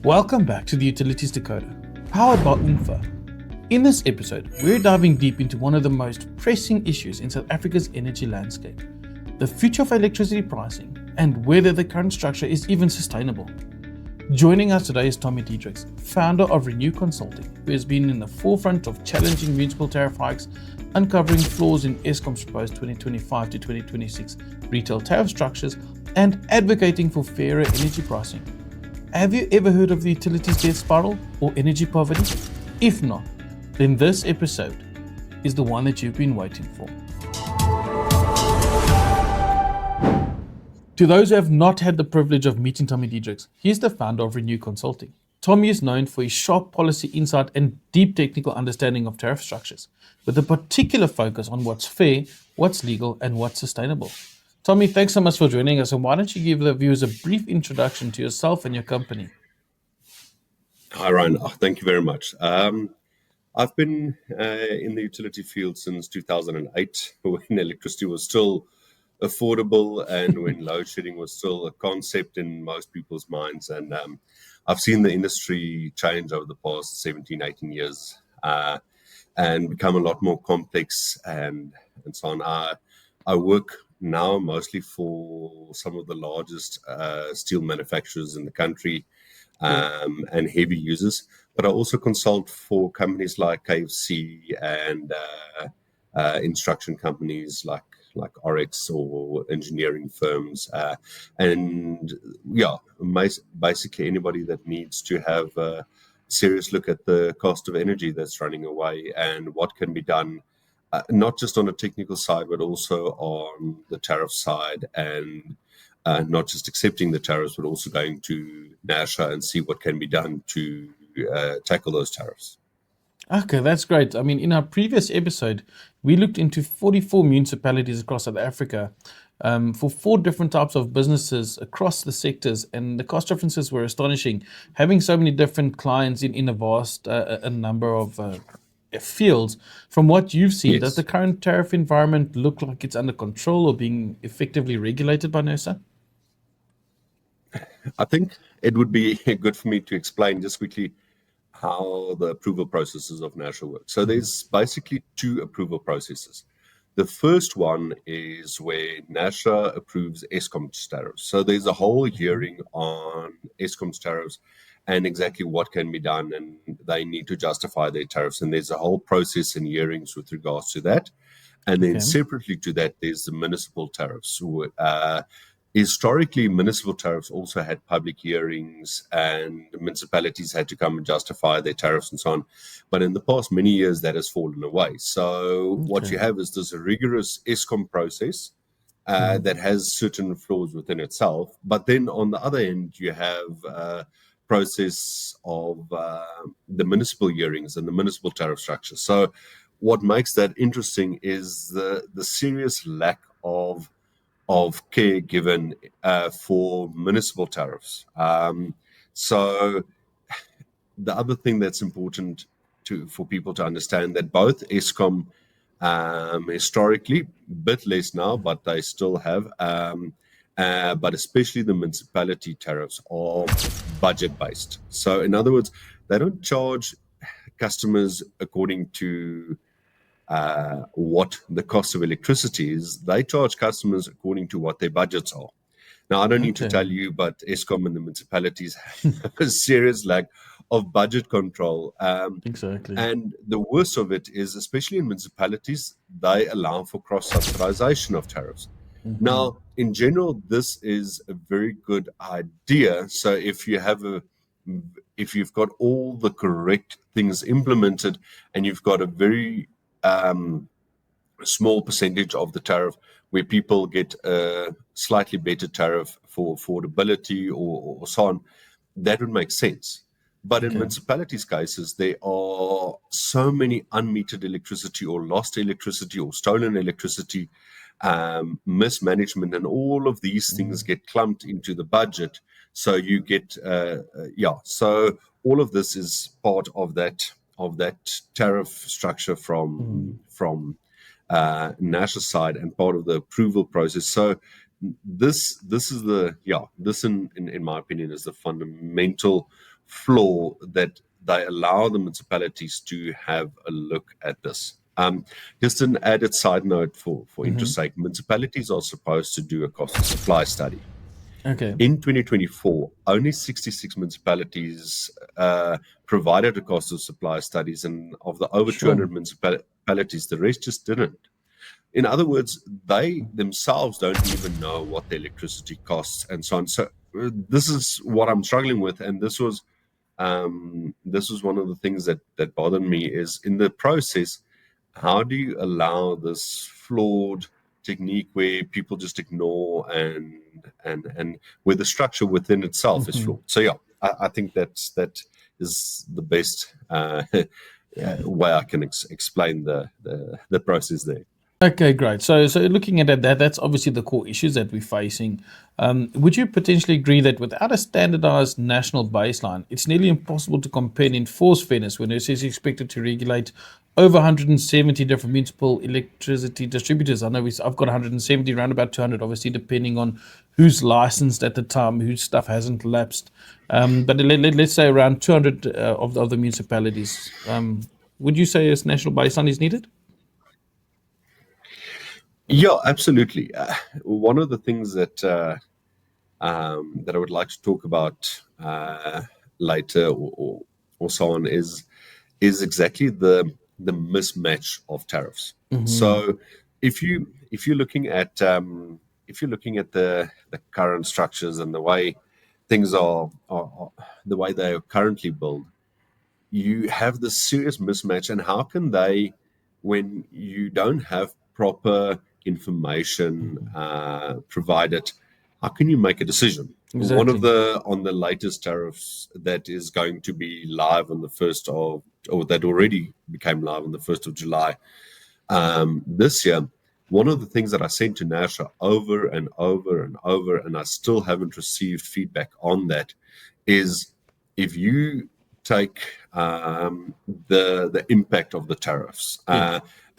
Welcome back to the Utilities Decoder, powered by UMFA. In this episode, we're diving deep into one of the most pressing issues in South Africa's energy landscape, the future of electricity pricing and whether the current structure is even sustainable. Joining us today is Tommy Diedericks, founder of Renew Consulting, who has been in the forefront of challenging municipal tariff hikes, uncovering flaws in Eskom's proposed 2025 to 2026 retail tariff structures, and advocating for fairer energy pricing. Have you ever heard of the utilities debt spiral or energy poverty? If not, then this episode is the one that you've been waiting for. To those who have not had the privilege of meeting Tommy Diedericks, he is the founder of Renew Consulting. Tommy is known for his sharp policy insight and deep technical understanding of tariff structures, with a particular focus on what's fair, what's legal, and what's sustainable. Tommy, thanks so much for joining us, and why don't you give the viewers a brief introduction to yourself and your company? Hi, Ryan. Thank you very much. I've been in the utility field since 2008, when electricity was still affordable and when load shedding was still a concept in most people's minds. And I've seen the industry change over the past 17, 18 years and become a lot more complex and so on. I work now mostly for some of the largest steel manufacturers in the country and heavy users, but I also consult for companies like KFC and instruction companies like Oryx or engineering firms, and basically anybody that needs to have a serious look at the cost of energy that's running away and what can be done, not just on a technical side, but also on the tariff side, and not just accepting the tariffs, but also going to NERSA and see what can be done to tackle those tariffs. Okay, that's great. I mean, in our previous episode, we looked into 44 municipalities across South Africa for 4 different types of businesses across the sectors, and the cost differences were astonishing. Having so many different clients in a vast a number of fields, from what you've seen, Yes. does the current tariff environment look like it's under control or being effectively regulated by NERSA? I think it would be good for me to explain just quickly how the approval processes of NERSA work. So there's basically 2 approval processes. The first one is where NERSA approves Eskom's tariffs. So there's a whole hearing on Eskom's tariffs and exactly what can be done, and they need to justify their tariffs. And there's a whole process and hearings with regards to that. And then separately to that, there's the municipal tariffs. Historically, municipal tariffs also had public hearings and municipalities had to come and justify their tariffs and so on. But in the past many years, that has fallen away. So what you have is this rigorous Eskom process that has certain flaws within itself. But then on the other end, you have a process of the municipal hearings and the municipal tariff structure. So what makes that interesting is the serious lack of care given for municipal tariffs. So the other thing that's important for people to understand that both Eskom historically, a bit less now, but they still have, but especially the municipality tariffs are budget-based. So in other words, they don't charge customers according to what the cost of electricity is. They charge customers according to what their budgets are. Now, I don't need to tell you, but Eskom and the municipalities have a serious lack of budget control. Exactly. And the worst of it is, especially in municipalities, they allow for cross-subsidization of tariffs. Now, in general, this is a very good idea. So if you've got all the correct things implemented and you've got a very small percentage of the tariff where people get a slightly better tariff for affordability or so on, that would make sense. But in municipalities' cases, there are so many unmetered electricity or lost electricity or stolen electricity, mismanagement, and all of these things get clumped into the budget. So you get, so all of this is part of that tariff structure from NERSA side and part of the approval process. So this is in my opinion is the fundamental flaw that they allow the municipalities to have a look at this. Just an added side note for interest sake, municipalities are supposed to do a cost of supply study. Okay. In 2024, only 66 municipalities provided a cost of supply studies, and of the over 200 municipalities, the rest just didn't. In other words, they themselves don't even know what the electricity costs and so on. So this is what I'm struggling with, and this was one of the things that bothered me is in the process. How do you allow this flawed technique where people just ignore and where the structure within itself is flawed? So yeah, I think that is the best way I can explain the process there. Okay, great. So looking at that, that's obviously the core issues that we're facing. Would you potentially agree that without a standardized national baseline, it's nearly impossible to compare and enforce fairness when NERSA is expected to regulate over 170 different municipal electricity distributors? I know I've got 170, around about 200, obviously, depending on who's licensed at the time, whose stuff hasn't lapsed. But let's say around 200 of the municipalities. Would you say a national baseline is needed? Yeah, absolutely. One of the things that I would like to talk about later or so on is exactly the mismatch of tariffs. So if you're looking at the current structures and the way things are the way they are currently built, you have this serious mismatch. And how can they, when you don't have proper information provided, how can you make a decision? Exactly. One of on the latest tariffs that is going to be live on the 1st of, or that already became live on the 1st of July this year, one of the things that I sent to NERSA over and over and over, and I still haven't received feedback on that, is if you take the impact of the tariffs.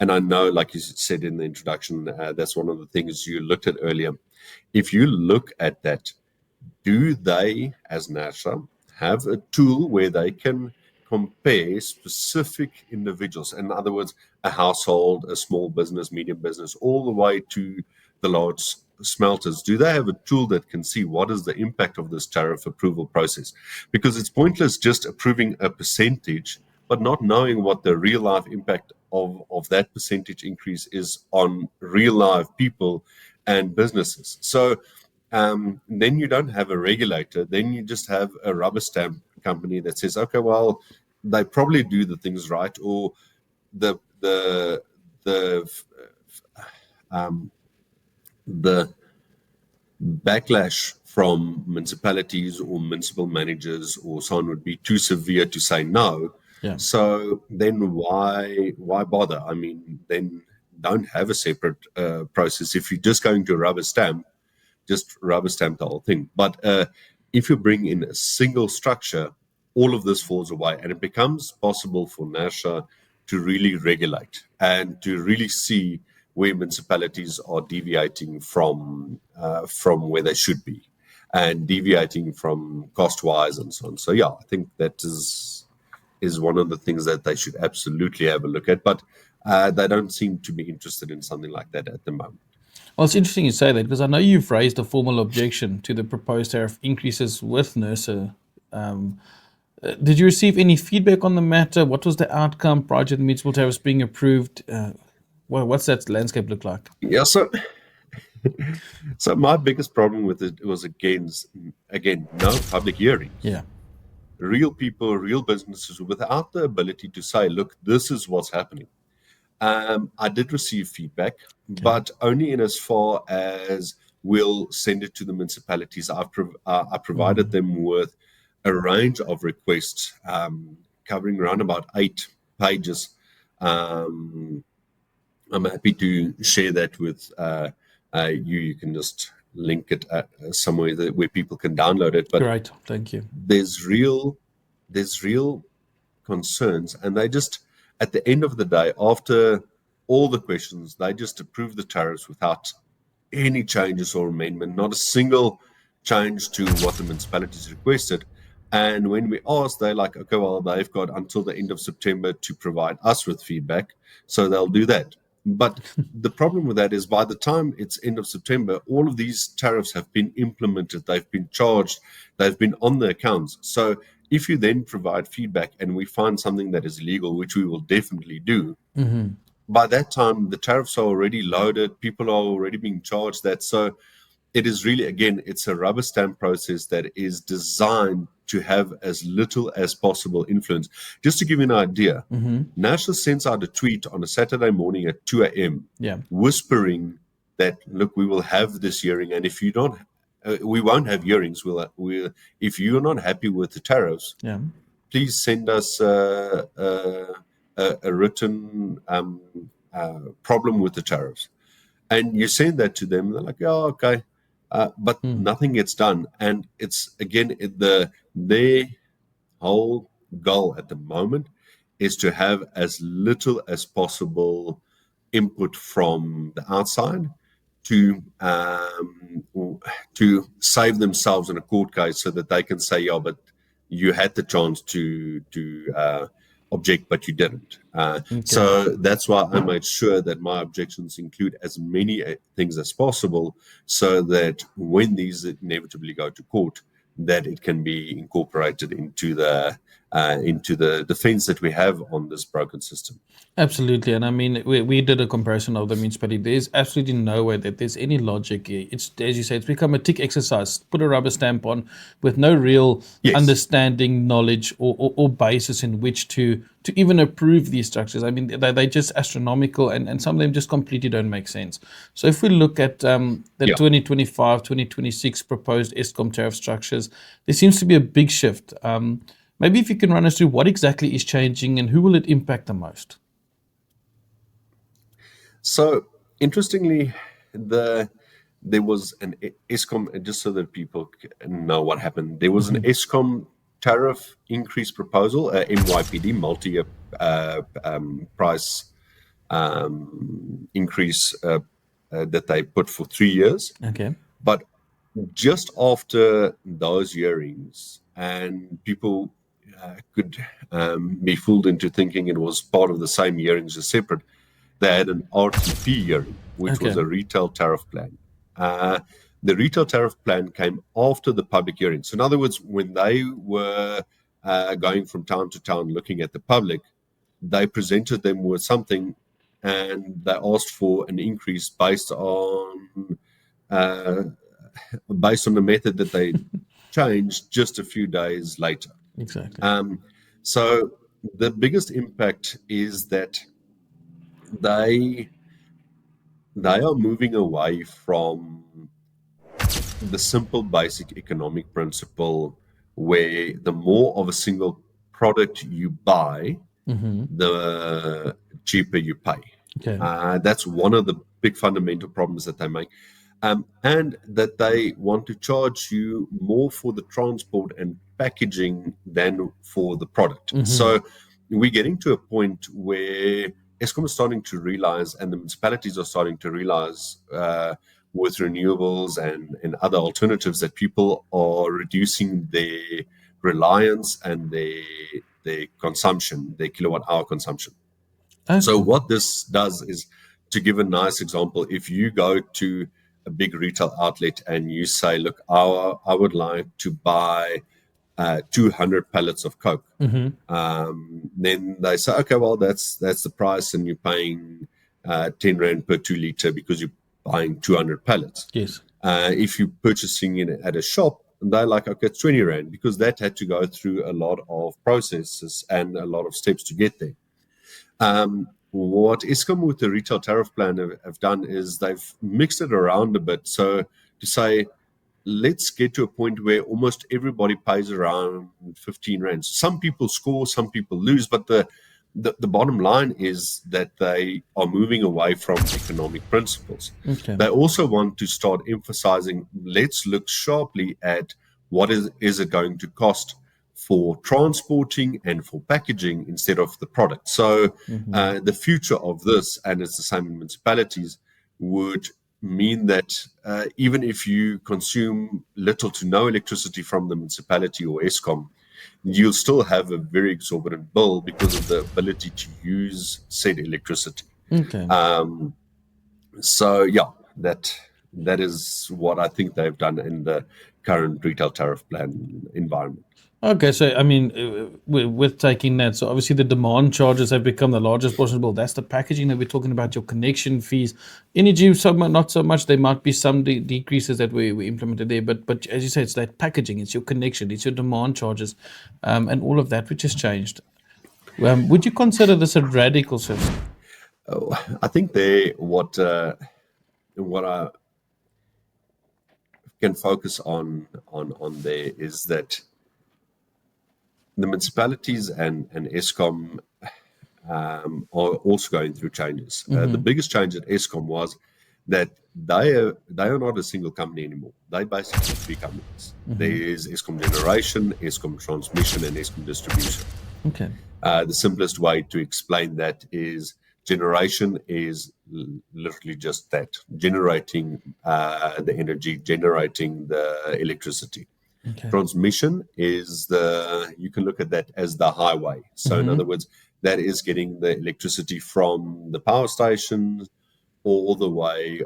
And I know, like you said in the introduction, that's one of the things you looked at earlier. If you look at that, do they, as NERSA, have a tool where they can compare specific individuals? In other words, a household, a small business, medium business, all the way to the large smelters. Do they have a tool that can see what is the impact of this tariff approval process? Because it's pointless just approving a percentage, but not knowing what the real life impact of that percentage increase is on real life people and businesses. So then you don't have a regulator, then you just have a rubber stamp company that says, okay, well, they probably do the things right, or the backlash from municipalities or municipal managers or so on would be too severe to say no. Yeah. So then why bother? I mean, then don't have a separate process. If you're just going to rubber stamp, just rubber stamp the whole thing. But if you bring in a single structure, all of this falls away, and it becomes possible for NERSA to really regulate and to really see where municipalities are deviating from where they should be, and deviating from cost-wise and so on. So yeah, I think that is one of the things that they should absolutely have a look at. But they don't seem to be interested in something like that at the moment. Well, it's interesting you say that, because I know you've raised a formal objection to the proposed tariff increases with NERSA. Did you receive any feedback on the matter? What was the outcome prior to the municipal tariffs being approved? What's that landscape look like? Yeah, so my biggest problem with it was again no public hearings. Yeah. Real people, real businesses without the ability to say, look, this is what's happening. I did receive feedback, but only in as far as we'll send it to the municipalities. I provided them with a range of requests covering around about 8 pages. I'm happy to share that with you. You can just link it somewhere where people can download it. But great, thank you. There's real concerns, and they just, at the end of the day, after all the questions, they just approve the tariffs without any changes or amendment, not a single change to what the municipalities requested. And when we ask, they're like, okay, well, they've got until the end of September to provide us with feedback, so they'll do that. But the problem with that is by the time it's end of September, all of these tariffs have been implemented, they've been charged, they've been on the accounts. So if you then provide feedback and we find something that is illegal, which we will definitely do, by that time the tariffs are already loaded, people are already being charged that. So it is really, again, it's a rubber stamp process that is designed to have as little as possible influence. Just to give you an idea, NERSA sends out a tweet on a Saturday morning at 2 a.m. Whispering that, look, we will have this hearing, and if you don't, we won't have hearings. We'll if you're not happy with the tariffs, please send us a written problem with the tariffs. And you send that to them, and they're like, oh, okay. But nothing gets done. And it's, again, their whole goal at the moment is to have as little as possible input from the outside to save themselves in a court case so that they can say, yeah, but you had the chance to object, but you didn't. So that's why I made sure that my objections include as many things as possible, so that when these inevitably go to court, that it can be incorporated into the defense that we have on this broken system. Absolutely. And I mean, we did a comparison of the municipality. There's absolutely no way that there's any logic here. It's, as you say, it's become a tick exercise. Put a rubber stamp on with no real understanding, knowledge, or basis in which to even approve these structures. I mean, they're just astronomical, and some of them just completely don't make sense. So if we look at the 2025, 2026 proposed Eskom tariff structures, there seems to be a big shift. Maybe if you can run us through what exactly is changing and who will it impact the most? So, interestingly, there was an Eskom, just so that people know what happened, there was an Eskom tariff increase proposal, MYPD, multi-year price increase that they put for 3 years. Okay. But just after those hearings, and people could be fooled into thinking it was part of the same hearings as separate, they had an RTP hearing, which was a retail tariff plan. The retail tariff plan came after the public hearing. So in other words, when they were going from town to town looking at the public, they presented them with something, and they asked for an increase based on the method that they changed just a few days later. Exactly. So the biggest impact is that they are moving away from the simple basic economic principle where the more of a single product you buy, the cheaper you pay. That's one of the big fundamental problems that they make. And that they want to charge you more for the transport and packaging than for the product. So we're getting to a point where Eskom is starting to realize, and the municipalities are starting to realize with renewables and other alternatives, that people are reducing their reliance and their consumption, their kilowatt hour consumption. So what this does is, to give a nice example, if you go to a big retail outlet and you say, look, I would like to buy 200 pallets of Coke. Then they say, okay, well, that's the price, and you're paying 10 Rand per 2 liter because you're buying 200 pallets. Yes. If you're purchasing it at a shop, they're like, okay, it's 20 Rand, because that had to go through a lot of processes and a lot of steps to get there. What Eskom with the retail tariff plan have done is they've mixed it around a bit. So to say, let's get to a point where almost everybody pays around 15 Rand. Some people score, some people lose, but the bottom line is that they are moving away from economic principles. They also want to start emphasizing, let's look sharply at what is it going to cost for transporting and for packaging instead of the product. So the future of this, and it's the same in municipalities, would mean that even if you consume little to no electricity from the municipality or Eskom, you'll still have a very exorbitant bill because of the ability to use said electricity. Okay. So yeah, that is what I think they've done in the current retail tariff plan environment. Okay, so I mean, with taking that, so obviously the demand charges have become the largest portion of the bill. That's the packaging that we're talking about, your connection fees. Energy, not so much. There might be some decreases that we implemented there, but as you say, it's that packaging, it's your connection, it's your demand charges, and all of that which has changed. Would you consider this a radical shift? I think what I can focus on there is that the municipalities and Eskom are also going through changes. The biggest change at Eskom was that they are not a single company anymore. They basically three companies. There is Eskom Generation, Eskom Transmission, and Eskom Distribution. Okay. The simplest way to explain that is generation is literally just that, generating the energy, generating the electricity. Okay. Transmission is you can look at that as the highway. So in other words, that is getting the electricity from the power station all the way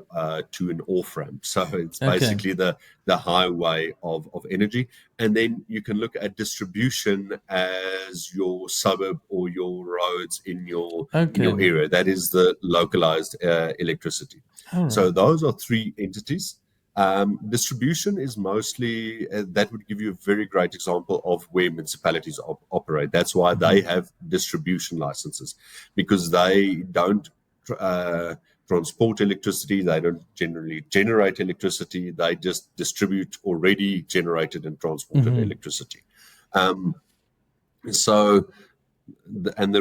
to an off ramp. So it's basically the highway of energy. And then you can look at distribution as your suburb or your roads in your area. That is the localized electricity. All right. So those are three entities. Distribution is mostly that would give you a very great example of where municipalities operate. That's why they have distribution licenses, because they don't transport electricity, they don't generally generate electricity, they just distribute already generated and transported electricity. And the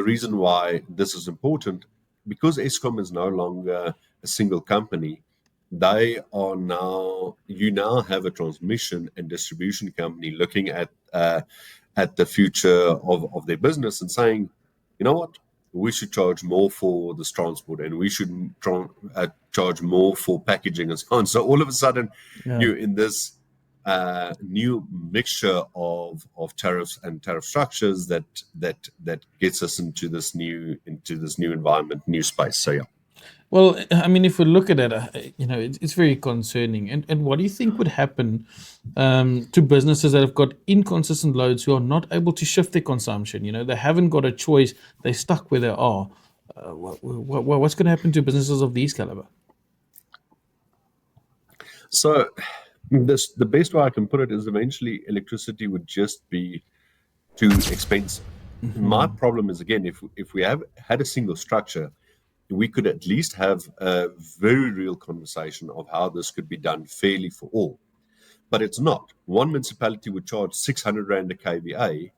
reason why this is important, because Eskom is no longer a single company, you now have a transmission and distribution company looking at the future of their business and saying, you know what, we should charge more for this transport, and we should charge more for packaging and so on. So all of a sudden, you're in this new mixture of tariffs and tariff structures that gets us into this new environment, new space. So yeah. Well, I mean, if we look at it, it's very concerning. And what do you think would happen to businesses that have got inconsistent loads who are not able to shift their consumption? They haven't got a choice. They're stuck where they are. What's going to happen to businesses of these caliber? So the best way I can put it is eventually electricity would just be too expensive. My problem is, again, if we had a single structure, we could at least have a very real conversation of how this could be done fairly for all. But it's not. One municipality would charge 600 Rand a kVA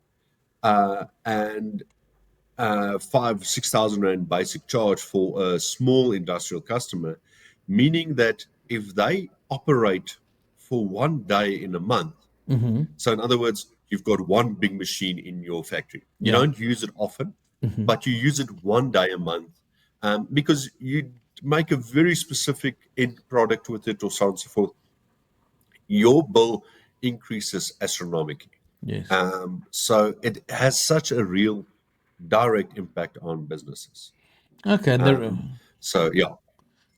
and 6,000 Rand basic charge for a small industrial customer, meaning that if they operate for 1 day in a month, so in other words, you've got one big machine in your factory. You don't use it often, but you use it 1 day a month. Because you make a very specific end product with it or so on and so forth, your bill increases astronomically. Yes. So it has such a real direct impact on businesses. Okay. So yeah.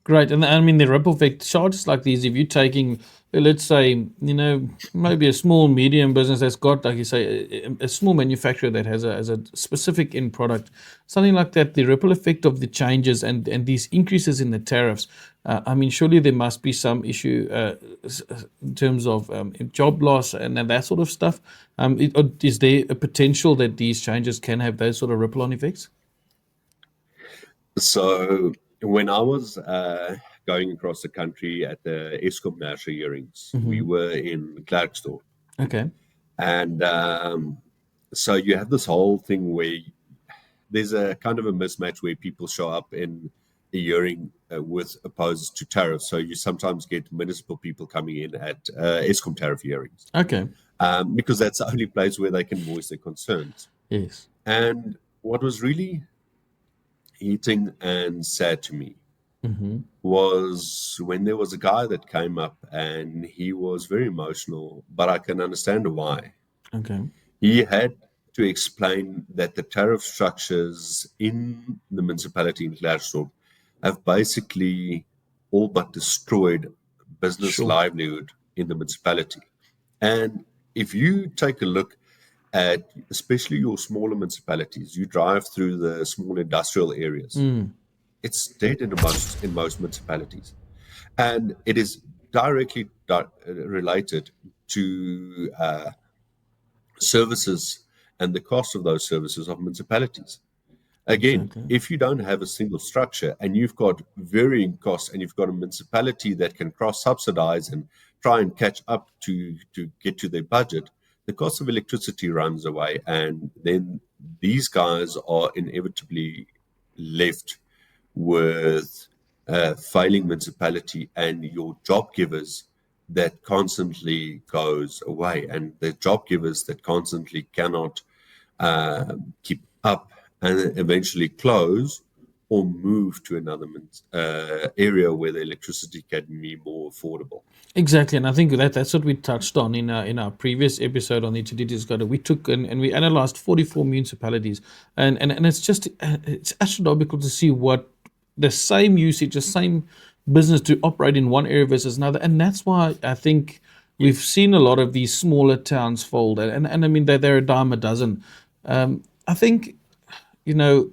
Great. And I mean, the ripple effect charges like these, if you're taking, let's say, maybe a small, medium business that's got, like you say, a small manufacturer that has a specific end product, something like that, the ripple effect of the changes and these increases in the tariffs, I mean, surely there must be some issue in terms of job loss and that sort of stuff. Is there a potential that these changes can have those sort of ripple-on effects? So when I was going across the country at the Eskom NERSA hearings, we were in Klerksdorp. Okay. And so you have this whole thing where there's a kind of a mismatch where people show up in a hearing with opposed to tariffs. So you sometimes get municipal people coming in at Eskom tariff hearings. Okay. Because that's the only place where they can voice their concerns. Yes. And what was really hitting and sad to me was when there was a guy that came up and he was very emotional, but I can understand why. Okay. He had to explain that the tariff structures in the municipality in Landlord have basically all but destroyed business Sure. livelihood in the municipality. And if you take a look at especially your smaller municipalities, you drive through the small industrial areas, it's dead in most municipalities. And it is directly related to services and the cost of those services of municipalities. Again, Exactly. if you don't have a single structure and you've got varying costs and you've got a municipality that can cross subsidize and try and catch up to get to their budget, the cost of electricity runs away, and then these guys are inevitably left with a failing municipality and your job givers that constantly goes away, and the job givers that constantly cannot keep up and eventually close or move to another area where the electricity can be more affordable. Exactly, and I think that's what we touched on in our previous episode on the Utilities Decoder. We took and we analyzed 44 municipalities, and it's just it's astronomical to see what the same usage, the same business to operate in one area versus another, and that's why I think we've seen a lot of these smaller towns fold, and I mean they're a dime a dozen. I think you know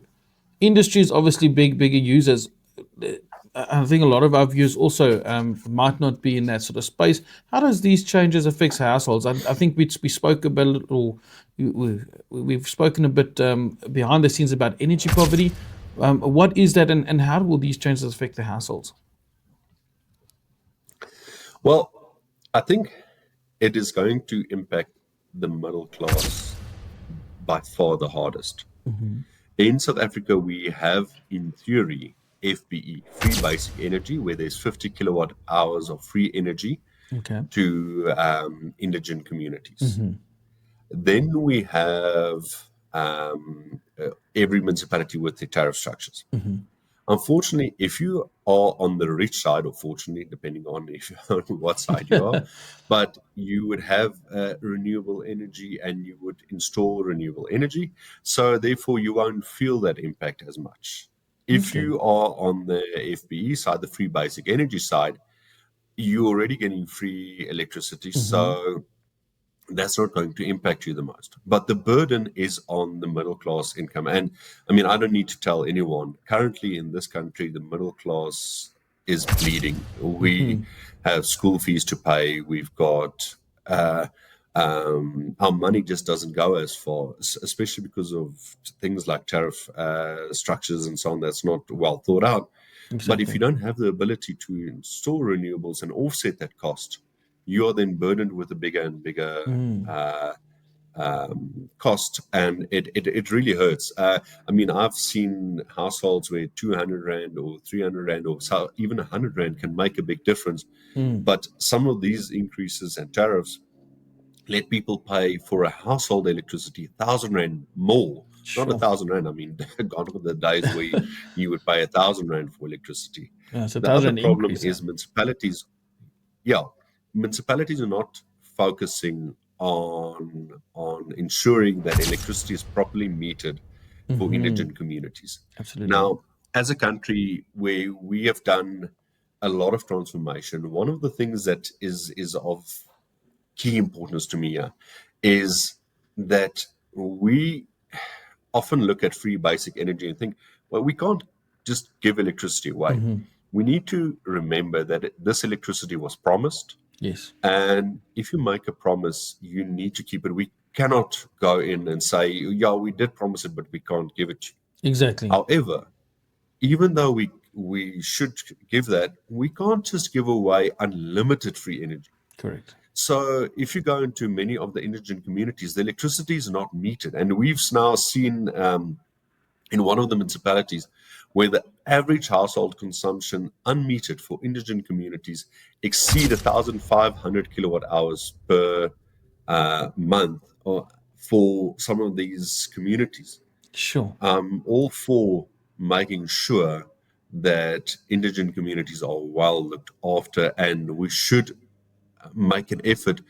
industry is obviously bigger users. I think a lot of our viewers also might not be in that sort of space. How does these changes affect households? I think we spoke a bit, or we've spoken a bit behind the scenes about energy poverty. What is that, and how will these changes affect the households? Well, I think it is going to impact the middle class by far the hardest. In South Africa, we have, in theory, FBE, free basic energy, where there's 50 kilowatt hours of free energy Okay. to indigent communities. Then we have every municipality with their tariff structures. Unfortunately, if you are on the rich side, or fortunately, depending on on what side you are, but you would have renewable energy and you would install renewable energy. So therefore, you won't feel that impact as much. If Okay. you are on the FBE side, the free basic energy side, you're already getting free electricity. So that's not going to impact you the most. But the burden is on the middle class income. And I mean, I don't need to tell anyone, currently in this country, the middle class is bleeding. We have school fees to pay. We've got, our money just doesn't go as far, especially because of things like tariff structures and so on. That's not well thought out. But if Exactly. you don't have the ability to install renewables and offset that cost, you are then burdened with a bigger and bigger cost, and it really hurts. I mean, I've seen households where 200 Rand or 300 Rand or even 100 Rand can make a big difference. But some of these increases and tariffs let people pay for a household electricity 1,000 Rand more. Not Sure. 1,000 Rand. I mean, gone are the days where you would pay 1,000 Rand for electricity. Yeah, so The other 1,000 problem increase. is municipalities, yeah, municipalities are not focusing on ensuring that electricity is properly metered for indigent communities. Absolutely. Now, as a country where we have done a lot of transformation, one of the things that is of key importance to me here is that we often look at free basic energy and think, well, we can't just give electricity away. We need to remember that this electricity was promised. Yes. And if you make a promise, you need to keep it. We cannot go in and say, yeah, we did promise it, but we can't give it to you. Exactly. However, even though we should give that, we can't just give away unlimited free energy. Correct. So if you go into many of the indigent communities, the electricity is not metered. And we've now seen in one of the municipalities where the average household consumption unmetered for indigent communities exceed 1,500 kilowatt hours per month or for some of these communities. Sure. All for making sure that indigent communities are well looked after, and we should make an effort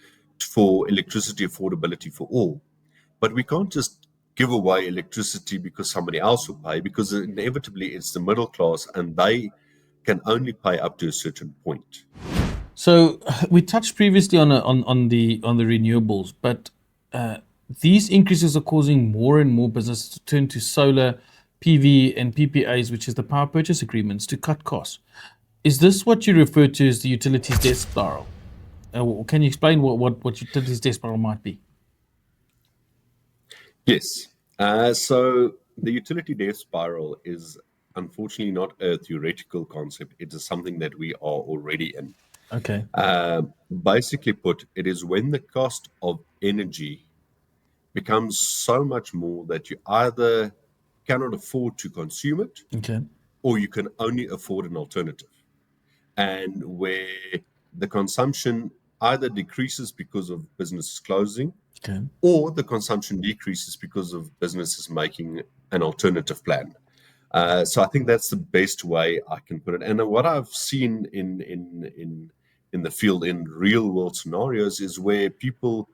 for electricity affordability for all. But we can't just give away electricity because somebody else will pay, because inevitably it's the middle class and they can only pay up to a certain point. So we touched previously on the renewables, but these increases are causing more and more businesses to turn to solar, PV, and PPAs, which is the power purchase agreements, to cut costs. Is this what you refer to as the utilities death spiral? Can you explain what utilities death spiral might be? Yes. So the utility death spiral is unfortunately not a theoretical concept. It is something that we are already in. Okay. Basically put, it is when the cost of energy becomes so much more that you either cannot afford to consume it, Okay. or you can only afford an alternative. And where the consumption either decreases because of businesses closing, Okay. or the consumption decreases because of businesses making an alternative plan. So I think that's the best way I can put it. And what I've seen in the field in real world scenarios is where people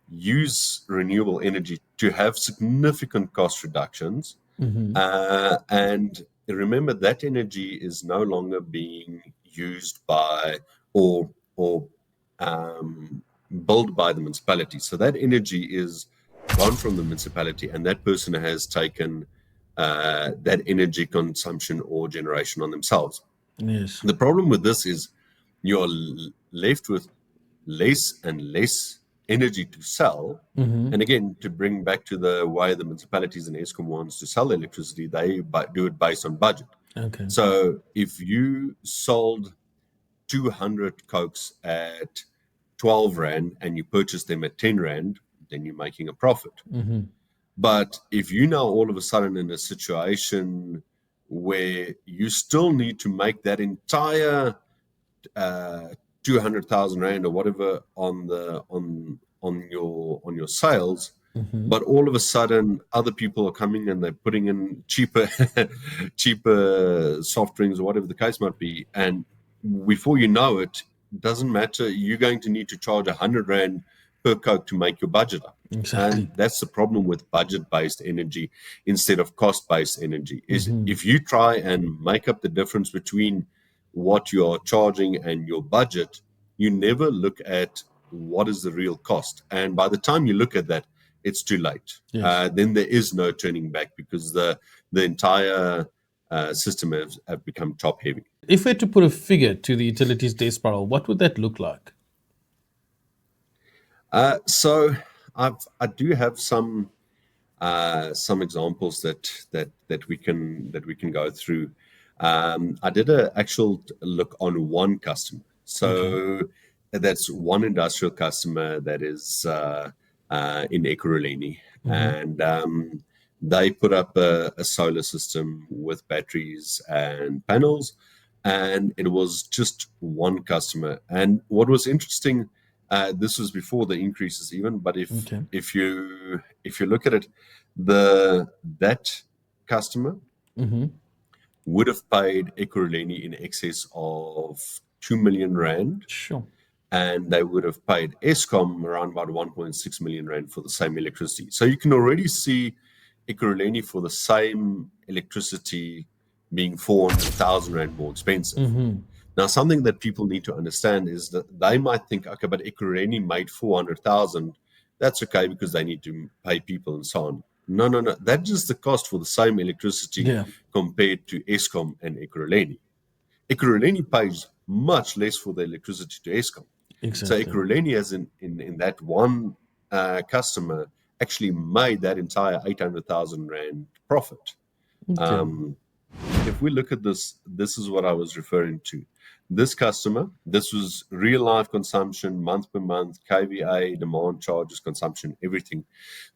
use renewable energy to have significant cost reductions. And remember, that energy is no longer being used by or built by the municipality. So that energy is gone from the municipality, and that person has taken that energy consumption or generation on themselves. Yes. The problem with this is you're left with less and less energy to sell. And again, to bring back to the way the municipalities and Eskom wants to sell electricity, they do it based on budget. Okay. So if you sold 200 Cokes at 12 Rand and you purchased them at 10 Rand, then you're making a profit. But if you now all of a sudden in a situation where you still need to make that entire 200,000 Rand or whatever on your sales, but all of a sudden other people are coming and they're putting in cheaper cheaper soft drinks or whatever the case might be, and before you know it, doesn't matter, you're going to need to charge 100 Rand per Coke to make your budget up. Exactly. And that's the problem with budget-based energy instead of cost-based energy, is if you try and make up the difference between what you are charging and your budget, you never look at what is the real cost. And by the time you look at that, it's too late. Yes. Then there is no turning back, because the entire system have become top heavy. If we had to put a figure to the utilities death spiral, what would that look like? So I do have some examples that we can go through. I did an actual look on one customer. So that's one industrial customer that is in Ekurhuleni, and they put up a solar system with batteries and panels, and it was just one customer. And what was interesting, this was before the increases even, but if you look at it, that customer would have paid Ekurhuleni in excess of 2 million Rand. Sure. And they would have paid Eskom around about 1.6 million Rand for the same electricity. So you can already see Ekurhuleni for the same electricity being 400,000 Rand more expensive. Now, something that people need to understand is that they might think, okay, but Ekurhuleni made 400,000. That's okay because they need to pay people and so on. No. That's just the cost for the same electricity compared to Eskom and Ekurhuleni. Ekurhuleni pays much less for the electricity to Eskom. Exactly. So Ekurhuleni, as in that one customer, actually made that entire 800,000 Rand profit. If we look at this is what I was referring to. This customer, this was real life consumption, month per month, KVA, demand charges, consumption, everything.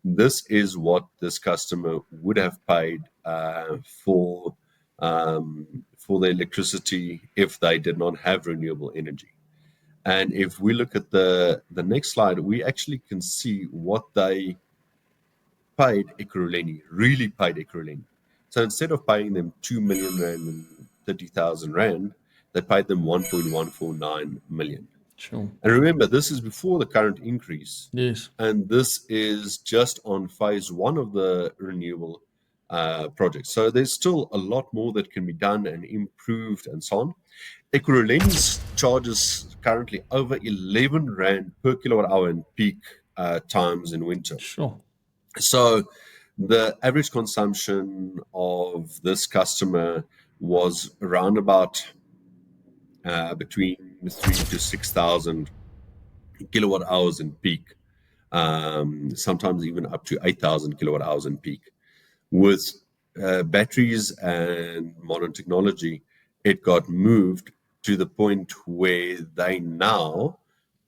This is what this customer would have paid for the electricity if they did not have renewable energy. And if we look at the next slide, we actually can see what they paid Ekurhuleni, really paid Ekurhuleni. So instead of paying them 2 million Rand and 30,000 Rand, they paid them 1.149 million. Sure. And remember, this is before the current increase. Yes. And this is just on phase one of the renewable project. So there's still a lot more that can be done and improved and so on. Ekurhuleni charges currently over 11 Rand per kilowatt hour in peak times in winter. Sure. So the average consumption of this customer was around about between 3,000 to 6,000 kilowatt hours in peak, sometimes even up to 8,000 kilowatt hours in peak. With batteries and modern technology, it got moved to the point where they now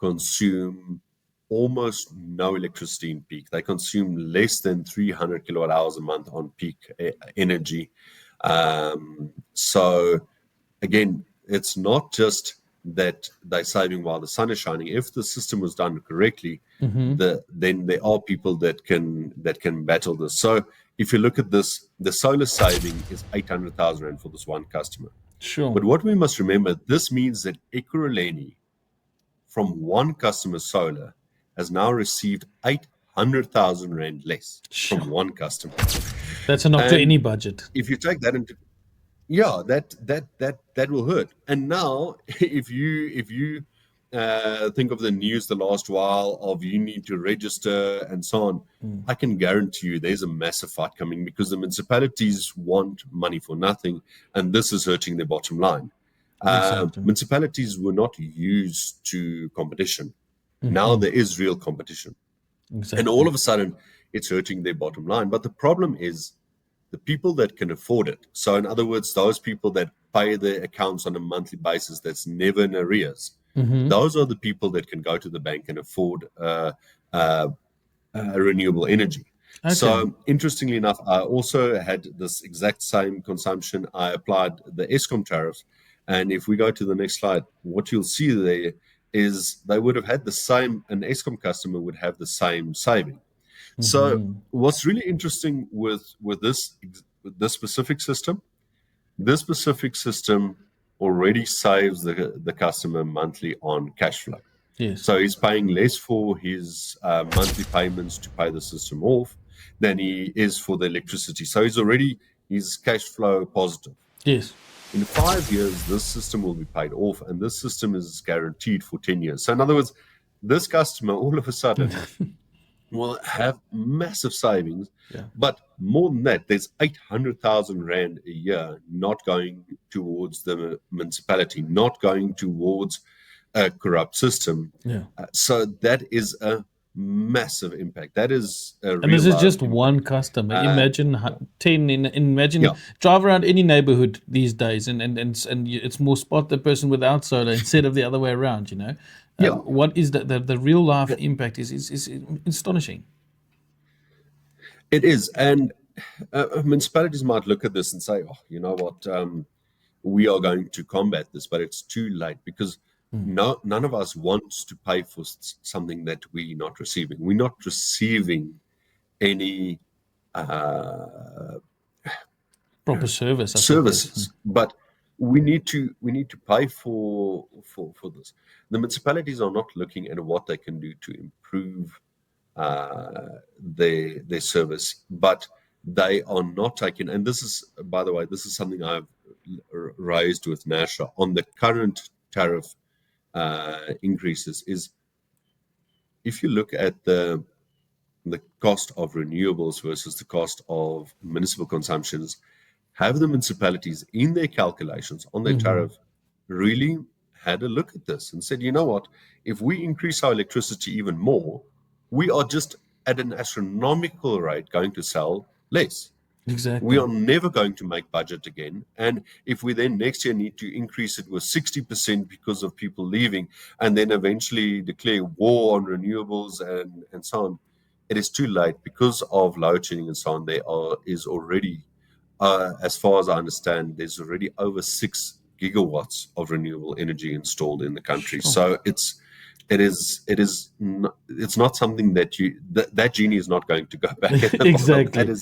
consume almost no electricity in peak. They consume less than 300 kilowatt hours a month on peak energy. So again, it's not just that they're saving while the sun is shining. If the system was done correctly, then there are people that can battle this. So if you look at this, the solar saving is 800,000 Rand for this one customer. Sure. But what we must remember, this means that Ekurhuleni from one customer solar has now received 800,000 Rand less from one customer. That's a knock to any budget. If you take that into that will hurt. And now, if you think of the news the last while of you need to register and so on, I can guarantee you there's a massive fight coming because the municipalities want money for nothing, and this is hurting their bottom line. Exactly. Municipalities were not used to competition. Now there is real competition. Exactly. And all of a sudden, it's hurting their bottom line. But the problem is the people that can afford it. So in other words, those people that pay their accounts on a monthly basis that's never in arrears, those are the people that can go to the bank and afford renewable energy. Okay. So interestingly enough, I also had this exact same consumption. I applied the Eskom tariffs. And if we go to the next slide, what you'll see there is they would have had the same, an Eskom customer would have the same saving. So what's really interesting with this specific system, this specific system already saves the customer monthly on cash flow. Yes. So he's paying less for his monthly payments to pay the system off than he is for the electricity. So he's cash flow positive. Yes. In 5 years, this system will be paid off, and this system is guaranteed for 10 years. So in other words, this customer all of a sudden will have massive savings, but more than that, there's 800,000 Rand a year not going towards the municipality, not going towards a corrupt system. So that is a massive impact. That is and this is just impact. One customer. Imagine 10. Imagine drive around any neighborhood these days, and it's more spot the person without solar instead of the other way around. You know. What is the real life impact is astonishing. It is, and municipalities might look at this and say, "Oh, you know what? We are going to combat this," but it's too late because none of us wants to pay for something that we're not receiving. We're not receiving any proper services, but we need to pay for this. The municipalities are not looking at what they can do to improve their service, but they are not taking. And this is, by the way, this is something I've raised with NERSA on the current tariff increases. Is if you look at the cost of renewables versus the cost of municipal consumptions, have the municipalities in their calculations on their tariff really had a look at this and said, you know what, if we increase our electricity even more, we are just at an astronomical rate going to sell less. Exactly. We are never going to make budget again. And if we then next year need to increase it with 60% because of people leaving and then eventually declare war on renewables and so on, it is too late because of load shedding and so on. There is already, as far as I understand, there's already over 6 gigawatts of renewable energy installed in the country. Sure. So it's not something that genie is not going to go back. Exactly.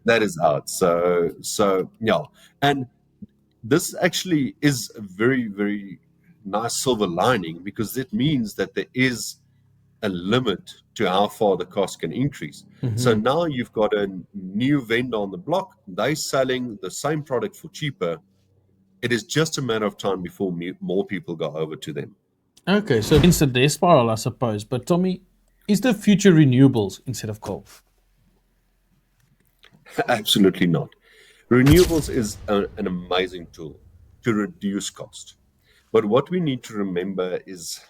That is out. So yeah, and this actually is a very, very nice silver lining, because that means that there is a limit to how far the cost can increase. So now you've got a new vendor on the block. They're selling the same product for cheaper. It is just a matter of time before more people go over to them. Okay, so it's a death spiral, I suppose. But Tommy, is the future renewables instead of coal? Absolutely not. Renewables is an amazing tool to reduce cost. But what we need to remember is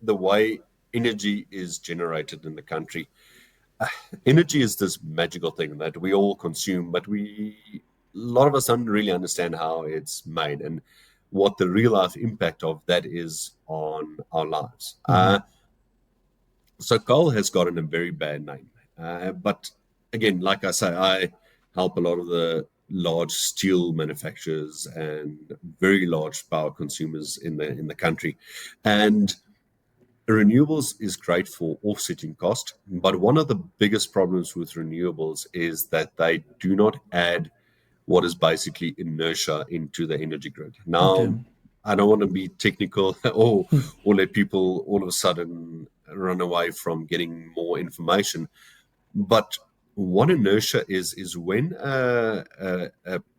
the way energy is generated in the country. Energy is this magical thing that we all consume, but a lot of us don't really understand how it's made and what the real life impact of that is on our lives. So coal has gotten a very bad name. But again, like I say, I help a lot of the large steel manufacturers and very large power consumers in the country. And renewables is great for offsetting cost, but one of the biggest problems with renewables is that they do not add what is basically inertia into the energy grid. Now, Okay. I don't want to be technical or let people all of a sudden run away from getting more information, but what inertia is when a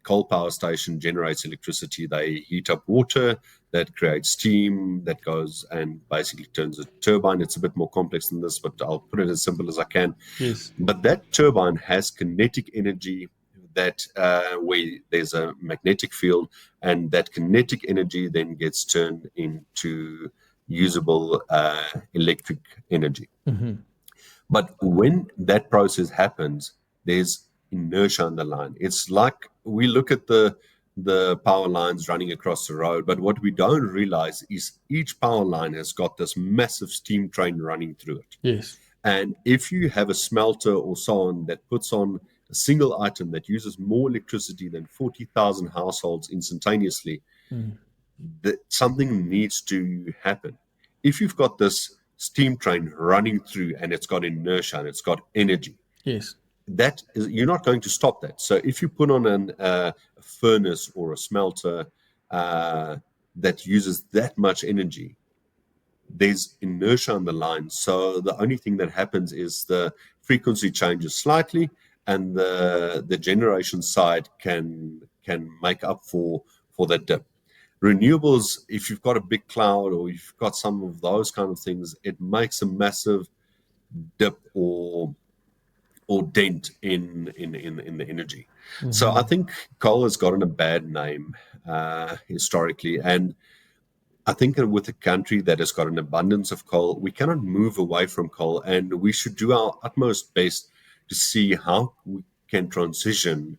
coal power station generates electricity, they heat up water, that creates steam, that goes and basically turns a turbine. It's a bit more complex than this, but I'll put it as simple as I can. Yes. But that turbine has kinetic energy that where there's a magnetic field, and that kinetic energy then gets turned into usable electric energy. But when that process happens, there's inertia on the line. It's like we look at the power lines running across the road, but what we don't realize is each power line has got this massive steam train running through it. Yes. And if you have a smelter or so on that puts on a single item that uses more electricity than 40,000 households instantaneously, that something needs to happen. If you've got this steam train running through and it's got inertia and it's got energy, Yes. that is, you're not going to stop that. So if you put on a furnace or a smelter that uses that much energy, there's inertia on the line. So the only thing that happens is the frequency changes slightly, and the generation side can make up for that dip. Renewables, if you've got a big cloud or you've got some of those kind of things, it makes a massive dip or dent in the energy. So I think coal has gotten a bad name historically, and I think that with a country that has got an abundance of coal, we cannot move away from coal, and we should do our utmost best to see how we can transition.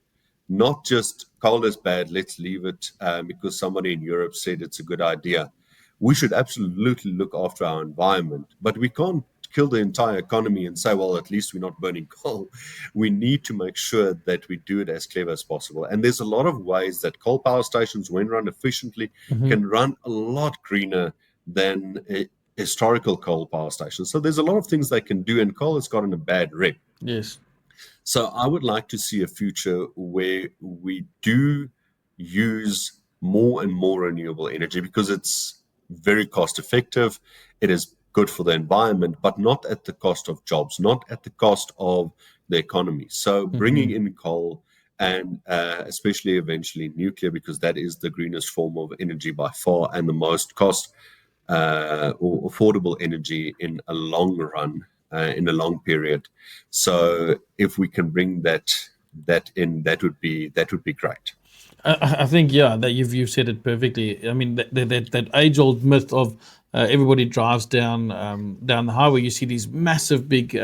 Not just coal is bad, let's leave it because somebody in Europe said it's a good idea. We should absolutely look after our environment, but we can't kill the entire economy and say, well, at least we're not burning coal. We need to make sure that we do it as clever as possible. And there's a lot of ways that coal power stations, when run efficiently, can run a lot greener than a historical coal power station. So there's a lot of things they can do, and coal has gotten a bad rep. Yes. So I would like to see a future where we do use more and more renewable energy, because it's very cost effective. It is good for the environment, but not at the cost of jobs, not at the cost of the economy. So bringing in coal and especially eventually nuclear, because that is the greenest form of energy by far and the most cost or affordable energy in a long run, in a long period. So if we can bring that in, that would be great. I think that you've said it perfectly. I mean that age-old myth of everybody drives down the highway. You see these massive big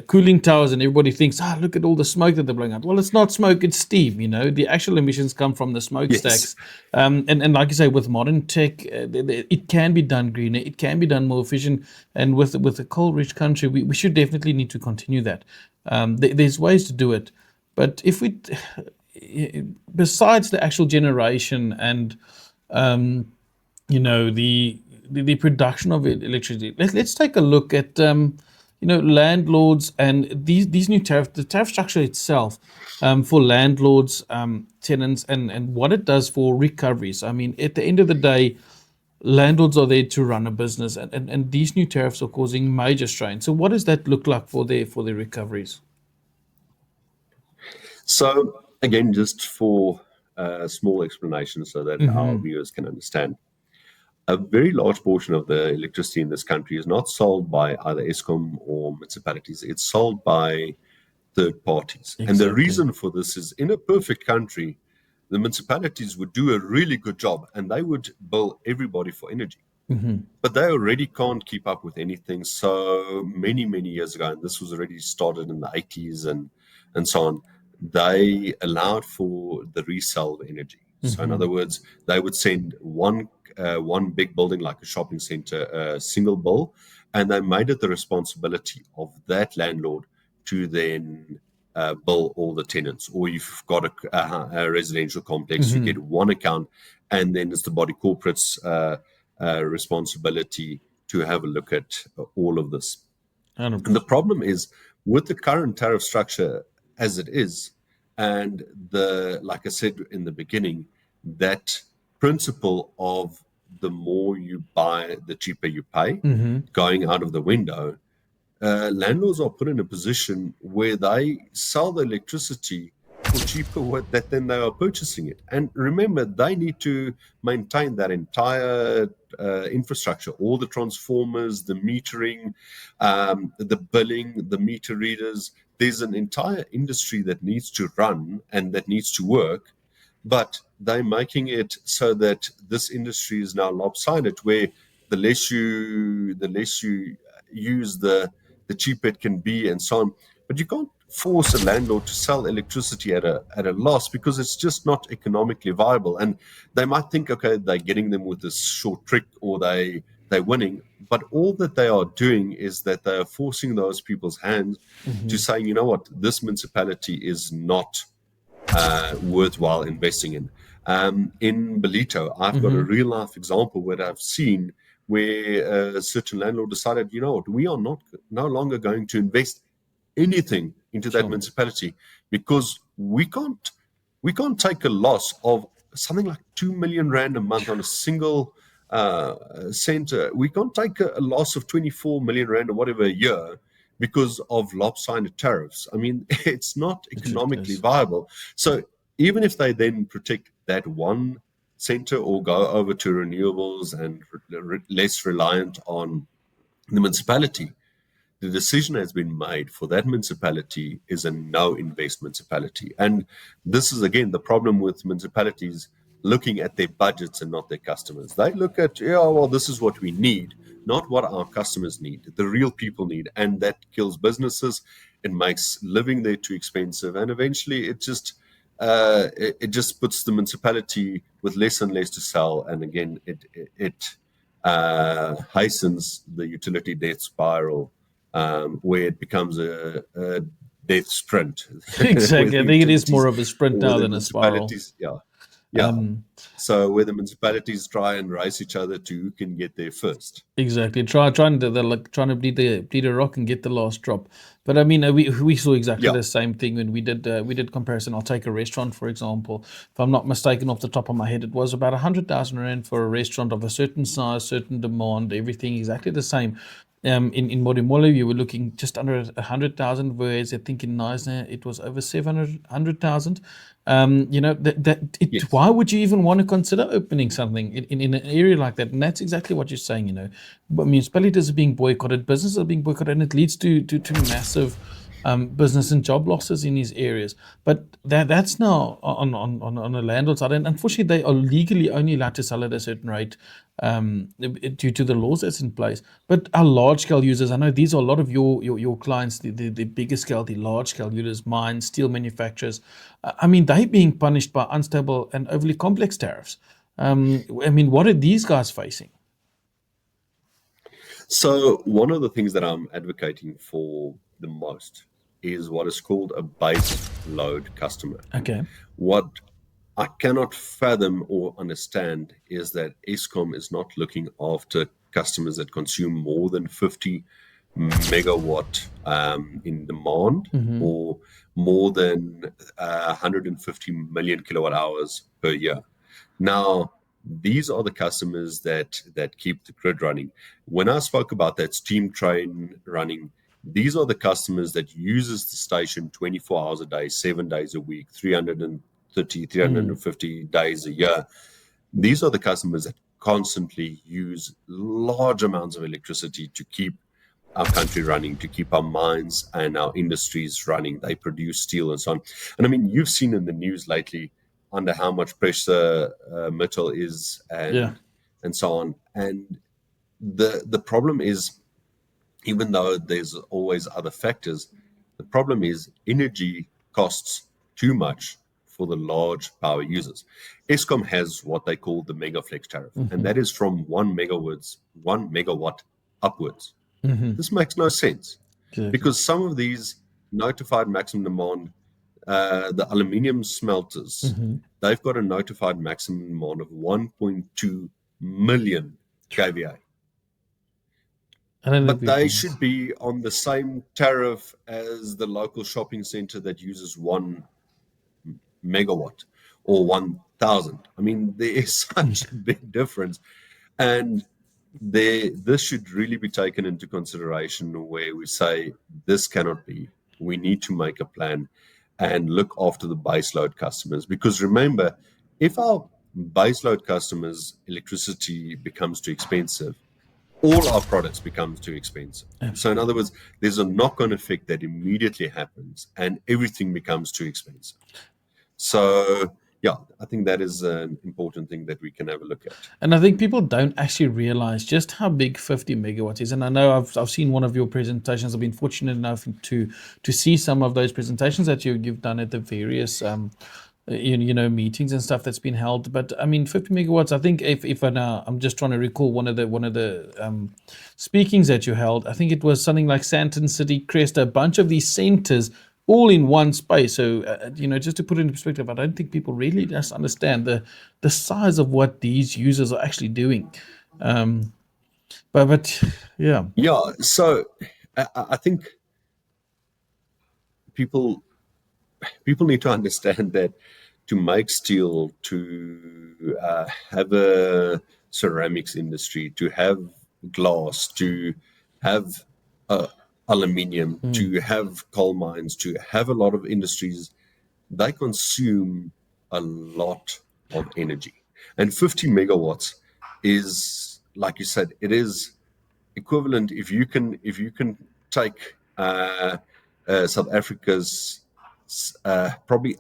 cooling towers, and everybody thinks, look at all the smoke that they're blowing out. Well, it's not smoke, it's steam. The actual emissions come from the smokestacks. And like you say, with modern tech, it can be done greener, it can be done more efficient. And with a coal-rich country, we should definitely need to continue that. There's ways to do it, but if we, besides the actual generation and the production of electricity, let's take a look at landlords and these new the tariff structure itself for landlords, tenants, and what it does for recoveries. I mean, at the end of the day, landlords are there to run a business, and these new tariffs are causing major strain. So, what does that look like for their recoveries? So again, just for a small explanation so that our viewers can understand. A very large portion of the electricity in this country is not sold by either Eskom or municipalities. It's sold by third parties. And the reason for this is, in a perfect country, the municipalities would do a really good job and they would bill everybody for energy. But they already can't keep up with anything. So many, many years ago, and this was already started in the 80s and so on, they allowed for the resale of energy. So in other words, they would send one big building like a shopping center, a single bill, and they made it the responsibility of that landlord to then bill all the tenants. Or if you've got a residential complex, you get one account, and then it's the body corporate's responsibility to have a look at all of this. 100%. And the problem is, with the current tariff structure as it is, and like I said in the beginning, that principle of the more you buy, the cheaper you pay, going out of the window, landlords are put in a position where they sell the electricity for cheaper than they are purchasing it. And remember, they need to maintain that entire infrastructure, all the transformers, the metering, the billing, the meter readers. There's an entire industry that needs to run and that needs to work, but they're making it so that this industry is now lopsided, where the less you use, the cheaper it can be, and so on. But you can't force a landlord to sell electricity at a loss, because it's just not economically viable. And they might think, okay, they're getting them with this short trick, or they're winning. But all that they are doing is that they are forcing those people's hands to saying, you know what, this municipality is not worthwhile investing in. In Belito, I've got a real life example where I've seen where a certain landlord decided, you know what, we are no longer going to invest anything into that municipality, because we can't take a loss of something like 2 million rand a month on a single center. We can't take a loss of 24 million rand or whatever a year because of lopsided tariffs. I mean, it's not economically viable. So even if they then protect that one center or go over to renewables and less reliant on the municipality, the decision has been made for that municipality is a no-invest municipality. And this is, again, the problem with municipalities looking at their budgets and not their customers. They look at, this is what we need, not what our customers need, the real people need. And that kills businesses. It makes living there too expensive. And eventually it just puts the municipality with less and less to sell. And again, it hastens the utility debt spiral, where it becomes a death sprint. Exactly. I think it is more of a sprint now than a spiral. So where the municipalities try and race each other to who can get there first. Exactly. Trying to bleed the rock and get the last drop. But I mean, we saw exactly the same thing when we did comparison. I'll take a restaurant, for example. If I'm not mistaken, off the top of my head, it was about 100,000 rand for a restaurant of a certain size, certain demand, everything exactly the same. In Modimolle, you were looking just under 100,000, whereas I think in Neisner it was over 700,000. Why would you even want to consider opening something in an area like that? And that's exactly what you're saying. But municipalities are being boycotted, businesses are being boycotted, and it leads to massive business and job losses in these areas. But that's now on the landlord side, and unfortunately they are legally only allowed to sell at a certain rate due to the laws that's in place. But our large scale users, I know these are a lot of your clients, the bigger scale, the large scale users, mines, steel manufacturers. I mean, they're being punished by unstable and overly complex tariffs. I mean, what are these guys facing? So one of the things that I'm advocating for the most is what is called a base load customer. Okay. What I cannot fathom or understand is that Eskom is not looking after customers that consume more than 50 megawatt in demand, or more than 150 million kilowatt hours per year. Now, these are the customers that keep the grid running. When I spoke about that steam train running, these are the customers that uses the station 24 hours a day, 7 days a week, 330, 350 days a year. These are the customers that constantly use large amounts of electricity to keep our country running, to keep our mines and our industries running. They produce steel and so on. And I mean, you've seen in the news lately under how much pressure metal is and so on. And the problem is, even though there's always other factors, the problem is energy costs too much for the large power users. Eskom has what they call the Megaflex tariff, and that is from 1 megawatt upwards. This makes no sense because some of these notified maximum demand, the aluminium smelters, they've got a notified maximum demand of 1.2 million kVA. But they should be on the same tariff as the local shopping center that uses 1 megawatt or 1,000. I mean, there is such a big difference. And this should really be taken into consideration, where we say this cannot be. We need to make a plan and look after the baseload customers. Because remember, if our baseload customers' electricity becomes too expensive, all our products become too expensive. So in other words, there's a knock-on effect that immediately happens and everything becomes too expensive. So yeah, I think that is an important thing that we can have a look at. And I think people don't actually realize just how big 50 megawatts is. And I know I've seen one of your presentations. I've been fortunate enough to see some of those presentations that you've done at the various meetings and stuff that's been held. But I mean, 50 megawatts. I think if I'm just trying to recall one of the speakings that you held. I think it was something like Sandton City, Crest, a bunch of these centers all in one space. So, just to put it in perspective, I don't think people really just understand the size of what these users are actually doing. But yeah. Yeah, so I think people need to understand that to make steel, to have a ceramics industry, to have glass, to have aluminium, to have coal mines, to have a lot of industries, they consume a lot of energy. And 50 megawatts is, like you said, it is equivalent. If you can take South Africa's probably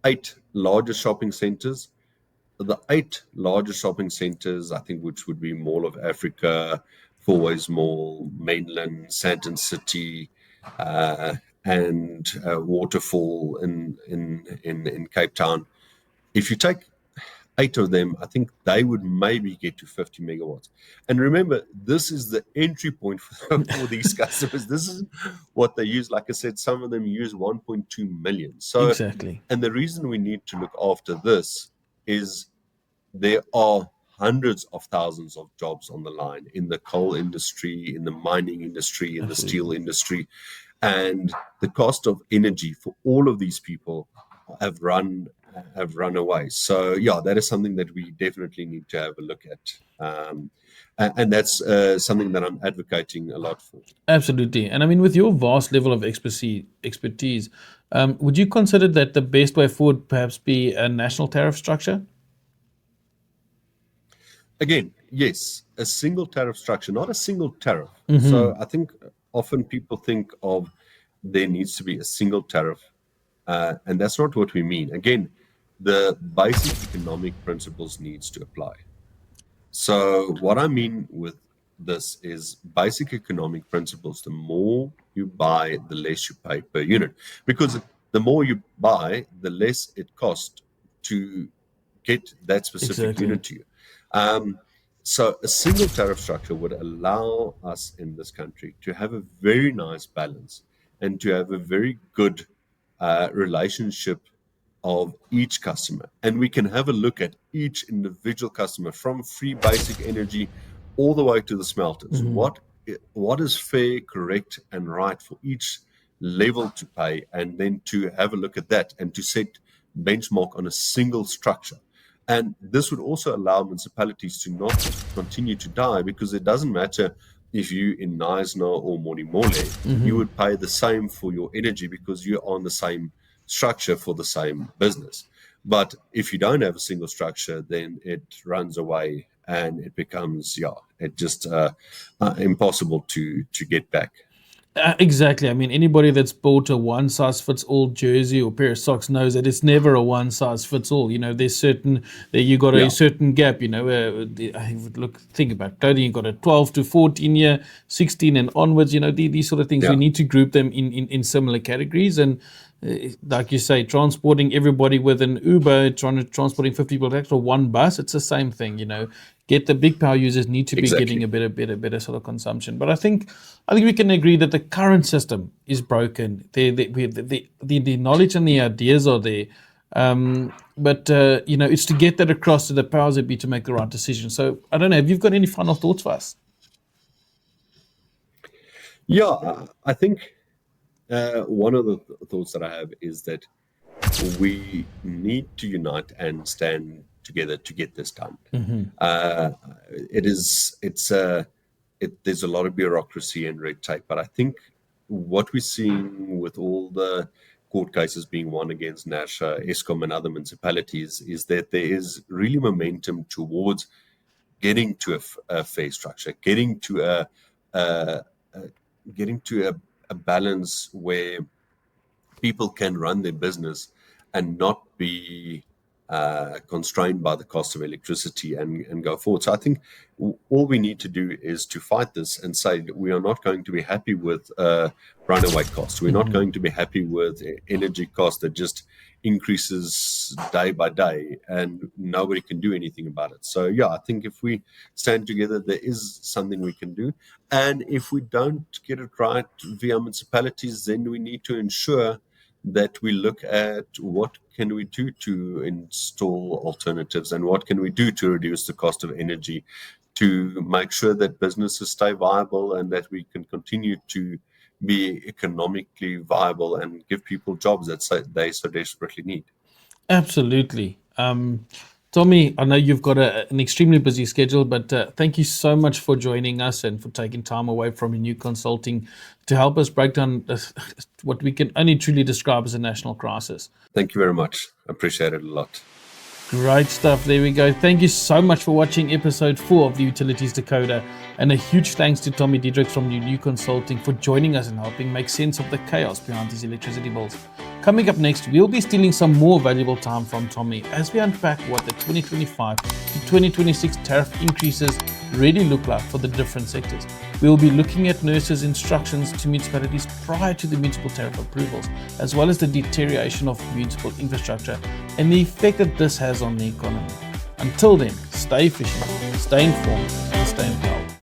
8 largest shopping centers, the 8 largest shopping centers, I think, which would be Mall of Africa, Fourways Mall, Mainland, Sandton City, and Waterfall in Cape Town. If you take 8 of them, I think they would maybe get to 50 megawatts. And remember, this is the entry point for these customers. This is what they use. Like I said, some of them use 1.2 million. So, exactly. And the reason we need to look after this is there are hundreds of thousands of jobs on the line in the coal industry, in the mining industry, in the steel industry. And the cost of energy for all of these people have run away. So yeah, that is something that we definitely need to have a look at. And that's something that I'm advocating a lot for. Absolutely. And I mean, with your vast level of expertise, would you consider that the best way forward perhaps be a national tariff structure? Again, yes, a single tariff structure, not a single tariff. So I think often people think of there needs to be a single tariff, and that's not what we mean. Again, the basic economic principles needs to apply. So what I mean with this is basic economic principles. The more you buy, the less you pay per unit, because the more you buy, the less it costs to get that specific unit to you. So a single tariff structure would allow us in this country to have a very nice balance and to have a very good relationship of each customer. And we can have a look at each individual customer, from free basic energy all the way to the smelters. What what is fair, correct, and right for each level to pay, and then to have a look at that and to set benchmark on a single structure. And this would also allow municipalities to not continue to die, because it doesn't matter if you in Knysna or Monimole, you would pay the same for your energy because you're on the same structure for the same business. But if you don't have a single structure, then it runs away and it becomes, it just impossible to get back. Exactly. I mean, anybody that's bought a one-size-fits-all jersey or pair of socks knows that it's never a one-size-fits-all. There's you got a certain gap. Think about clothing. You got a 12 to 14 year, 16 and onwards. These sort of things. We need to group them in similar categories. And like you say, transporting everybody with an Uber, transporting 50 people extra one bus, it's the same thing. Get the big power users need to be getting a better sort of consumption. But I think we can agree that the current system is broken. The knowledge and the ideas are there. But it's to get that across to the powers that be to make the right decision. So I don't know, have you got any final thoughts for us? Yeah, I think one of the thoughts that I have is that we need to unite and stand together to get this done. There's a lot of bureaucracy and red tape, but I think what we're seeing with all the court cases being won against NERSA, Eskom, and other municipalities is that there is really momentum towards getting to a fair structure, getting to a balance where people can run their business and not be constrained by the cost of electricity and go forward. So I think all we need to do is to fight this and say that we are not going to be happy with runaway costs. We're not going to be happy with energy costs that just increases day by day and nobody can do anything about it. So I think if we stand together, there is something we can do. And if we don't get it right via municipalities, then we need to ensure that we look at what can we do to install alternatives and what can we do to reduce the cost of energy to make sure that businesses stay viable and that we can continue to be economically viable and give people jobs that they so desperately need. Absolutely. Tommy, I know you've got an extremely busy schedule, but thank you so much for joining us and for taking time away from your new consulting to help us break down what we can only truly describe as a national crisis. Thank you very much. I appreciate it a lot. Great stuff. There we go. Thank you so much for watching episode 4 of the Utilities Decoder. And a huge thanks to Tommy Diedericks from New Consulting for joining us and helping make sense of the chaos behind these electricity bills. Coming up next, we'll be stealing some more valuable time from Tommy as we unpack what the 2025 to 2026 tariff increases really look like for the different sectors. We'll be looking at NERSA's instructions to municipalities prior to the municipal tariff approvals, as well as the deterioration of municipal infrastructure and the effect that this has on the economy. Until then, stay efficient, stay informed,